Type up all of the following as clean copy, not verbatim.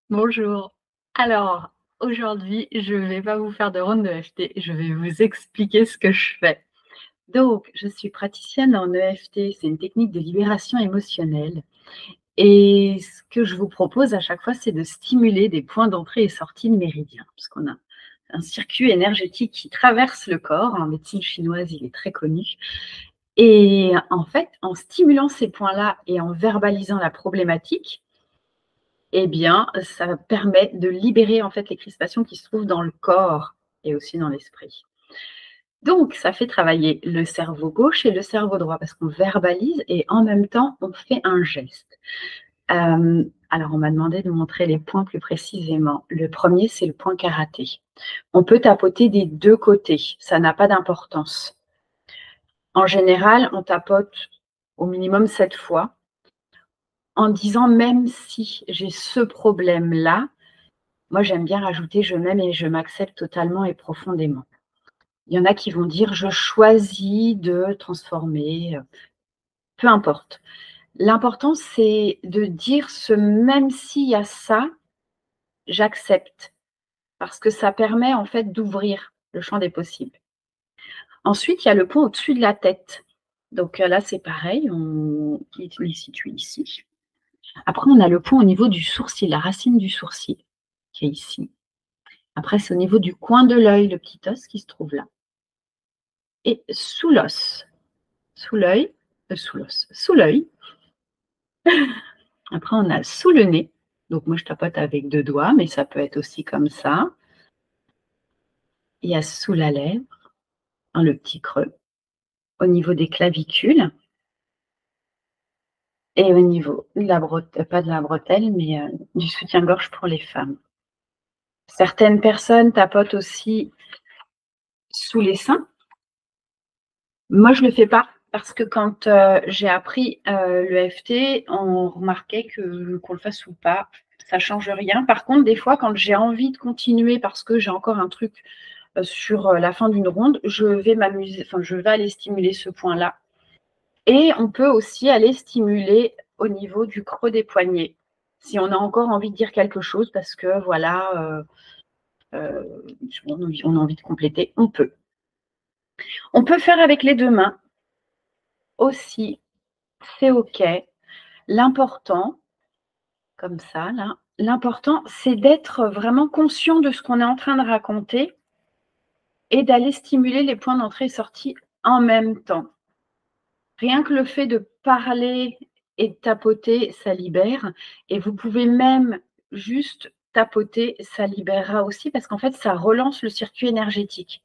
Bonjour. Alors, aujourd'hui, je ne vais pas vous faire de ronde de EFT, je vais vous expliquer ce que je fais. Donc, je suis praticienne en EFT, c'est une technique de libération émotionnelle. Et ce que je vous propose à chaque fois, c'est de stimuler des points d'entrée et sortie de méridien, parce qu'on a un circuit énergétique qui traverse le corps. En médecine chinoise, il est très connu. Et en fait, en stimulant ces points-là et en verbalisant la problématique, eh bien, ça permet de libérer, en fait, les crispations qui se trouvent dans le corps et aussi dans l'esprit. Donc ça fait travailler le cerveau gauche et le cerveau droit parce qu'on verbalise et en même temps, on fait un geste. Alors on m'a demandé de montrer les points plus précisément. Le premier, c'est le point karaté. On peut tapoter des 2 côtés, ça n'a pas d'importance. En général, on tapote au minimum 7 fois en disant: «Même si j'ai ce problème-là», moi, j'aime bien rajouter: «Je m'aime et je m'accepte totalement et profondément». Il y en a qui vont dire: «Je choisis de transformer», peu importe. L'important, c'est de dire ce «même s'il y a ça, j'accepte», parce que ça permet, en fait, d'ouvrir le champ des possibles. Ensuite, il y a le point au-dessus de la tête. Donc, là, c'est pareil, il est situé ici. Après, on a le point au niveau du sourcil, la racine du sourcil, qui est ici. Après, c'est au niveau du coin de l'œil, le petit os qui se trouve là. Et sous l'os, sous l'œil, sous l'os, sous l'œil. Après, on a sous le nez. Donc, moi, je tapote avec 2 doigts, mais ça peut être aussi comme ça. Il y a sous la lèvre, dans le petit creux, au niveau des clavicules et au niveau de la pas de la bretelle, mais du soutien-gorge pour les femmes. Certaines personnes tapotent aussi sous les seins. Moi, je le fais pas parce que quand, j'ai appris, l'EFT, on remarquait que qu'on le fasse ou pas, ça change rien. Par contre, des fois, quand j'ai envie de continuer parce que j'ai encore un truc, sur, la fin d'une ronde, je vais aller stimuler ce point-là et on peut aussi aller stimuler au niveau du creux des poignets. Si on a encore envie de dire quelque chose parce que voilà, on a envie de compléter, on peut. On peut faire avec les 2 mains aussi, c'est OK. L'important, comme ça là, l'important c'est d'être vraiment conscient de ce qu'on est en train de raconter et d'aller stimuler les points d'entrée et sortie en même temps. Rien que le fait de parler et de tapoter, ça libère et vous pouvez même juste tapoter, ça libérera aussi parce qu'en fait, ça relance le circuit énergétique.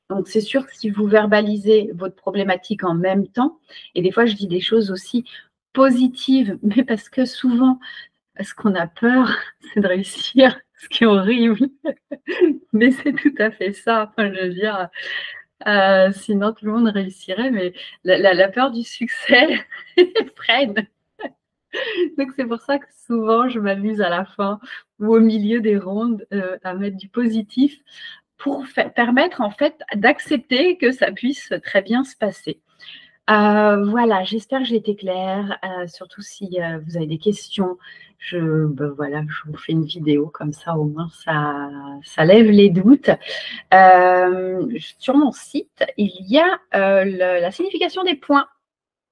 Donc c'est sûr que si vous verbalisez votre problématique en même temps et des fois je dis des choses aussi positives, mais parce que souvent, ce qu'on a peur, c'est de réussir, ce qui est horrible, mais c'est tout à fait ça. Enfin, je veux dire, sinon tout le monde réussirait, mais la peur du succès freine. Donc c'est pour ça que souvent je m'amuse à la fin ou au milieu des rondes, à mettre du positif pour permettre en fait d'accepter que ça puisse très bien se passer. Voilà, j'espère que j'ai été claire, surtout si, vous avez des questions, voilà, je vous fais une vidéo comme ça au moins ça lève les doutes. Sur mon site, il y a, la signification des points,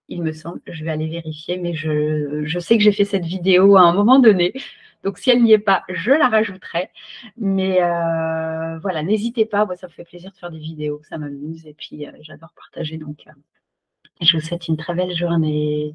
il me semble. Je vais aller vérifier, mais je sais que j'ai fait cette vidéo à un moment donné, donc si elle n'y est pas, je la rajouterai. Mais voilà, n'hésitez pas, moi ça me fait plaisir de faire des vidéos, ça m'amuse et puis, j'adore partager donc je vous souhaite une très belle journée.